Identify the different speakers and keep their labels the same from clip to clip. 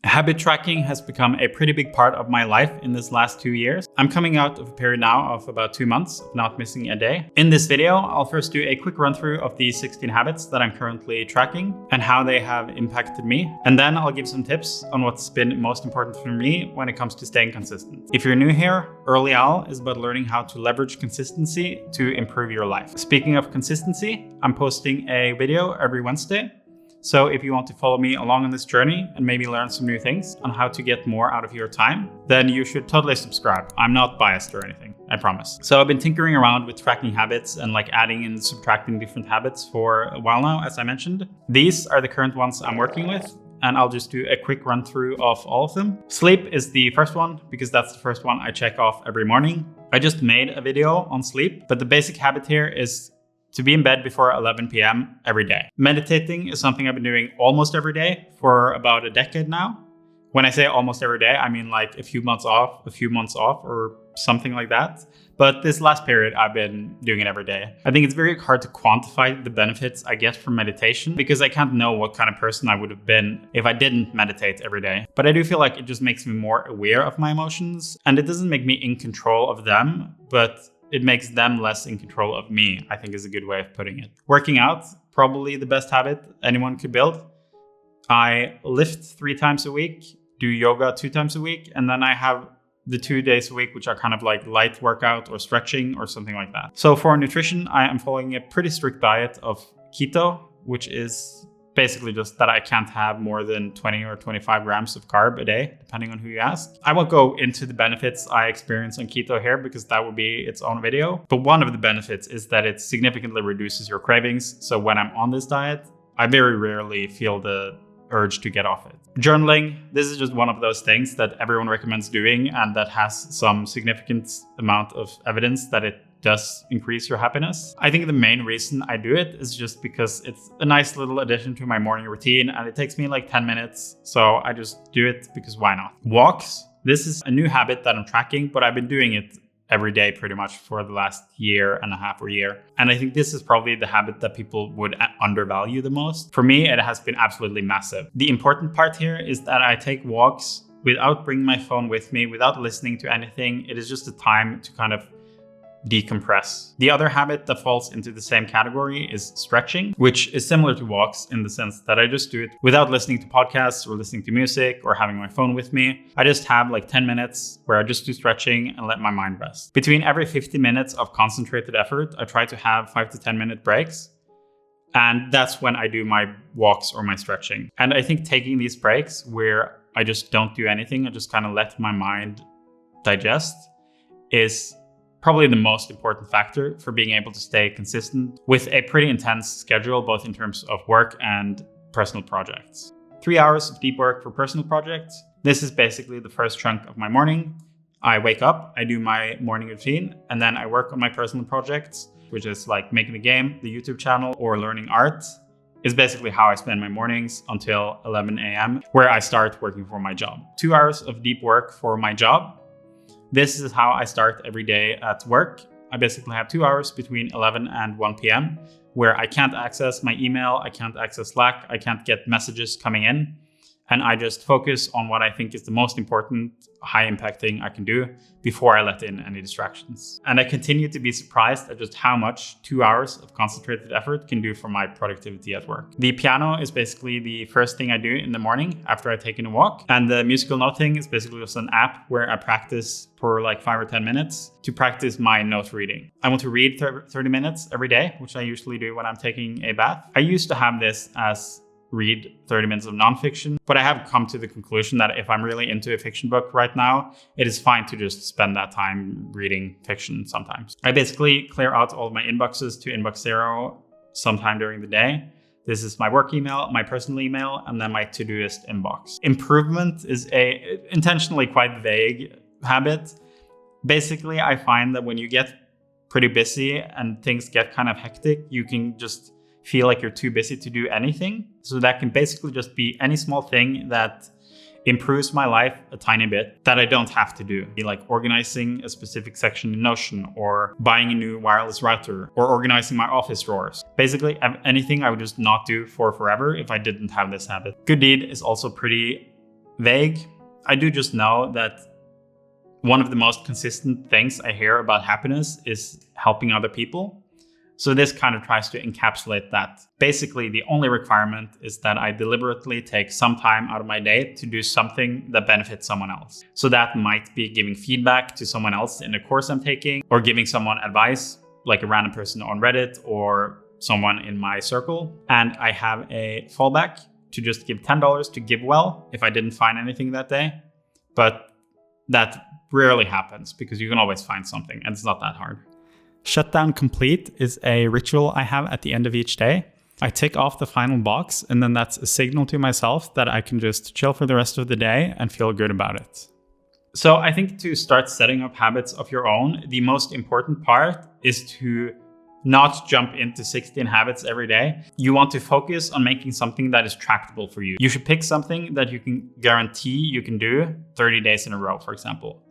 Speaker 1: Habit tracking has become a pretty big part of my life in this last 2 years. I'm coming out of a period now of about 2 months of not missing a day. In this video, I'll first do a quick run through of the 16 habits that I'm currently tracking and how they have impacted me. And then I'll give some tips on what's been most important for me when it comes to staying consistent. If you're new here, Early Owl is about learning how to leverage consistency to improve your life. Speaking of consistency, I'm posting a video every Wednesday. So if you want to follow me along on this journey and maybe learn some new things on how to get more out of your time, then you should totally subscribe. I'm not biased or anything, I promise. So I've been tinkering around with tracking habits and adding and subtracting different habits for a while now, as I mentioned. These are the current ones I'm working with, and I'll just do a quick run through of all of them. Sleep is the first one because that's the first one I check off every morning. I just made a video on sleep, but the basic habit here is to be in bed before 11 p.m. every day. Meditating is something I've been doing almost every day for about a decade now. When I say almost every day, I mean a few months off, or something like that. But this last period, I've been doing it every day. I think it's very hard to quantify the benefits I get from meditation because I can't know what kind of person I would have been if I didn't meditate every day. But I do feel like it just makes me more aware of my emotions, and it doesn't make me in control of them, but it makes them less in control of me, I think is a good way of putting it. Working out, probably the best habit anyone could build. I lift 3 times a week, do yoga 2 times a week, and then I have the 2 days a week, which are kind of like light workout or stretching or something like that. So for nutrition, I am following a pretty strict diet of keto, which is basically just that I can't have more than 20 or 25 grams of carb a day, depending on who you ask. I won't go into the benefits I experience on keto here because that would be its own video. But one of the benefits is that it significantly reduces your cravings. So when I'm on this diet, I very rarely feel the urge to get off it. Journaling, this is just one of those things that everyone recommends doing and that has some significant amount of evidence that it does increase your happiness. I think the main reason I do it is just because it's a nice little addition to my morning routine and it takes me 10 minutes. So I just do it because why not? Walks. This is a new habit that I'm tracking, but I've been doing it every day pretty much for the last year and a half or year. And I think this is probably the habit that people would undervalue the most. For me, it has been absolutely massive. The important part here is that I take walks without bringing my phone with me, without listening to anything. It is just a time to kind of decompress. The other habit that falls into the same category is stretching, which is similar to walks in the sense that I just do it without listening to podcasts or listening to music or having my phone with me. I just have 10 minutes where I just do stretching and let my mind rest. Between every 50 minutes of concentrated effort, I try to have 5 to 10 minute breaks. And that's when I do my walks or my stretching. And I think taking these breaks where I just don't do anything, I just kind of let my mind digest, is probably the most important factor for being able to stay consistent with a pretty intense schedule, both in terms of work and personal projects. 3 hours of deep work for personal projects. This is basically the first chunk of my morning. I wake up, I do my morning routine, and then I work on my personal projects, which is making the game, the YouTube channel, or learning art. Is basically how I spend my mornings until 11 a.m., where I start working for my job. 2 hours of deep work for my job. This is how I start every day at work. I basically have 2 hours between 11 and 1 p.m. where I can't access my email, I can't access Slack, I can't get messages coming in. And I just focus on what I think is the most important, high impact thing I can do before I let in any distractions. And I continue to be surprised at just how much 2 hours of concentrated effort can do for my productivity at work. The piano is basically the first thing I do in the morning after I take in a walk. And the musical note thing is basically just an app where I practice for 5 or 10 minutes to practice my note reading. I want to read 30 minutes every day, which I usually do when I'm taking a bath. I used to have this as read 30 minutes of nonfiction, but I have come to the conclusion that if I'm really into a fiction book right now, it is fine to just spend that time reading fiction sometimes. I basically clear out all of my inboxes to inbox 0 sometime during the day. This is my work email, my personal email, and then my Todoist inbox. Improvement is a intentionally quite vague habit. Basically, I find that when you get pretty busy and things get kind of hectic, you can just feel like you're too busy to do anything. So that can basically just be any small thing that improves my life a tiny bit that I don't have to do. Be like organizing a specific section in Notion, or buying a new wireless router, or organizing my office drawers. Basically anything I would just not do for forever if I didn't have this habit. Good deed is also pretty vague. I do just know that one of the most consistent things I hear about happiness is helping other people. So this kind of tries to encapsulate that. Basically, the only requirement is that I deliberately take some time out of my day to do something that benefits someone else. So that might be giving feedback to someone else in the course I'm taking, or giving someone advice, like a random person on Reddit or someone in my circle. And I have a fallback to just give $10 to give well if I didn't find anything that day. But that rarely happens because you can always find something and it's not that hard. Shutdown Complete is a ritual I have at the end of each day. I tick off the final box, and then that's a signal to myself that I can just chill for the rest of the day and feel good about it. So I think to start setting up habits of your own, the most important part is to not jump into 16 habits every day. You want to focus on making something that is tractable for you. You should pick something that you can guarantee you can do 30 days in a row, for example.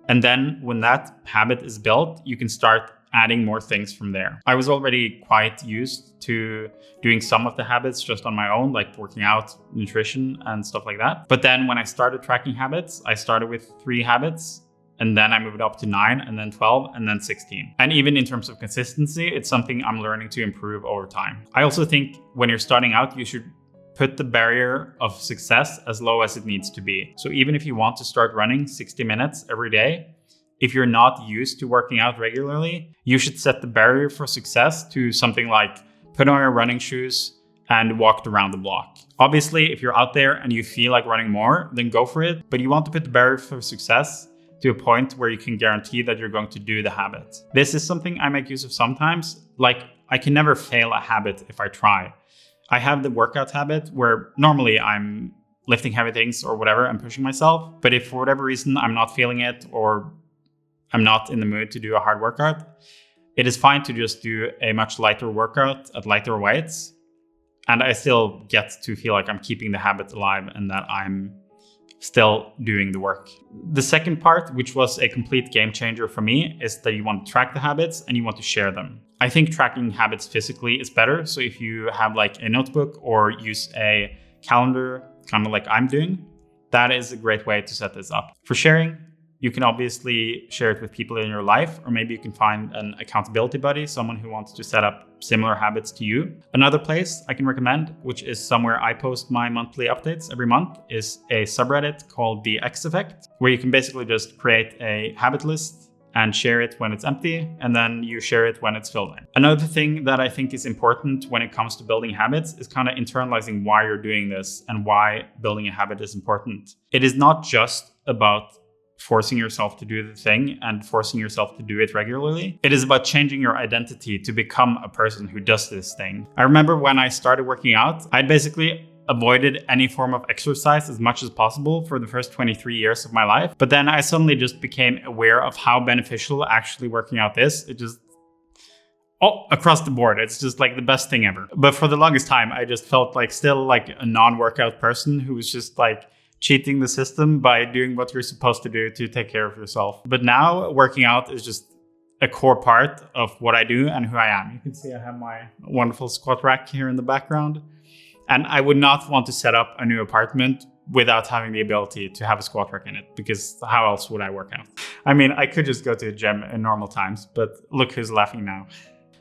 Speaker 1: And then when that habit is built, you can start adding more things from there. I was already quite used to doing some of the habits just on my own, like working out, nutrition, and stuff like that. But then when I started tracking habits, I started with 3 habits, and then I moved up to 9, and then 12, and then 16. And even in terms of consistency, it's something I'm learning to improve over time. I also think when you're starting out, you should put the barrier of success as low as it needs to be. So even if you want to start running 60 minutes every day, if you're not used to working out regularly, you should set the barrier for success to something like put on your running shoes and walk around the block. Obviously, if you're out there and you feel like running more, then go for it. But you want to put the barrier for success to a point where you can guarantee that you're going to do the habit. This is something I make use of sometimes. Like, I can never fail a habit if I try. I have the workout habit where normally I'm lifting heavy things or whatever, I'm pushing myself. But if for whatever reason I'm not feeling it or I'm not in the mood to do a hard workout, it is fine to just do a much lighter workout at lighter weights. And I still get to feel like I'm keeping the habit alive and that I'm still doing the work. The second part, which was a complete game changer for me, is that you want to track the habits and you want to share them. I think tracking habits physically is better. So if you have like a notebook or use a calendar, kind of like I'm doing, that is a great way to set this up. For sharing, you can obviously share it with people in your life, or maybe you can find an accountability buddy, someone who wants to set up similar habits to you. Another place I can recommend, which is somewhere I post my monthly updates every month, is a subreddit called the X Effect, where you can basically just create a habit list and share it when it's empty, and then you share it when it's filled in. Another thing that I think is important when it comes to building habits is kind of internalizing why you're doing this and why building a habit is important. It is not just about forcing yourself to do the thing and forcing yourself to do it regularly. It is about changing your identity to become a person who does this thing. I remember when I started working out, I'd basically avoided any form of exercise as much as possible for the first 23 years of my life. But then I suddenly just became aware of how beneficial actually working out is. It just, across the board, it's just like the best thing ever. But for the longest time, I just felt like still like a non-workout person who was just like cheating the system by doing what you're supposed to do to take care of yourself. But now working out is just a core part of what I do and who I am. You can see I have my wonderful squat rack here in the background. And I would not want to set up a new apartment without having the ability to have a squat rack in it, because how else would I work out? I mean, I could just go to a gym in normal times, but look who's laughing now.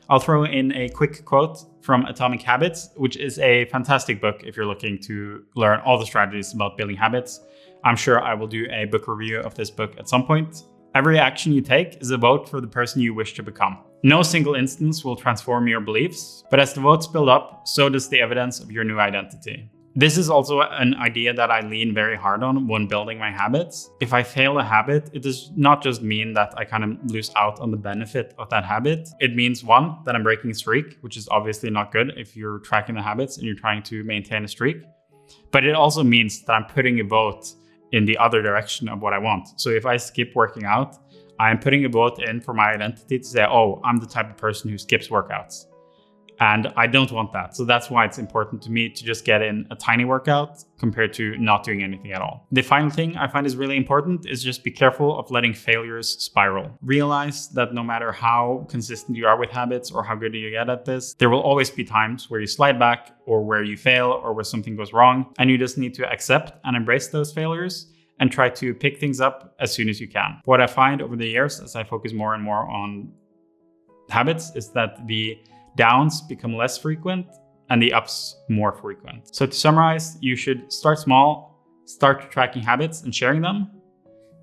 Speaker 1: I'll throw in a quick quote from Atomic Habits, which is a fantastic book if you're looking to learn all the strategies about building habits. I'm sure I will do a book review of this book at some point. Every action you take is a vote for the person you wish to become. No single instance will transform your beliefs, but as the votes build up, so does the evidence of your new identity. This is also an idea that I lean very hard on when building my habits. If I fail a habit, it does not just mean that I kind of lose out on the benefit of that habit. It means, one, that I'm breaking a streak, which is obviously not good if you're tracking the habits and you're trying to maintain a streak. But it also means that I'm putting a vote in the other direction of what I want. So if I skip working out, I'm putting a vote in for my identity to say, oh, I'm the type of person who skips workouts. And I don't want that. So that's why it's important to me to just get in a tiny workout compared to not doing anything at all. The final thing I find is really important is just be careful of letting failures spiral. Realize that no matter how consistent you are with habits or how good you get at this, there will always be times where you slide back or where you fail or where something goes wrong. And you just need to accept and embrace those failures and try to pick things up as soon as you can. What I find over the years as I focus more and more on habits is that the downs become less frequent and the ups more frequent. So to summarize, you should start small, start tracking habits and sharing them.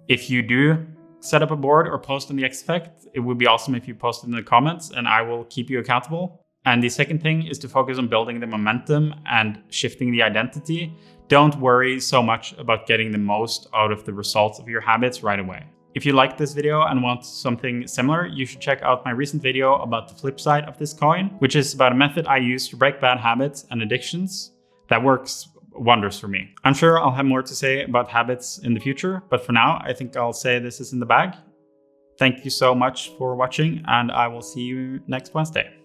Speaker 1: If you do set up a board or post on the X Effect, it would be awesome if you post it in the comments and I will keep you accountable. And the second thing is to focus on building the momentum and shifting the identity. Don't worry so much about getting the most out of the results of your habits right away. If you liked this video and want something similar, you should check out my recent video about the flip side of this coin, which is about a method I use to break bad habits and addictions that works wonders for me. I'm sure I'll have more to say about habits in the future, but for now, I think I'll say this is in the bag. Thank you so much for watching, and I will see you next Wednesday.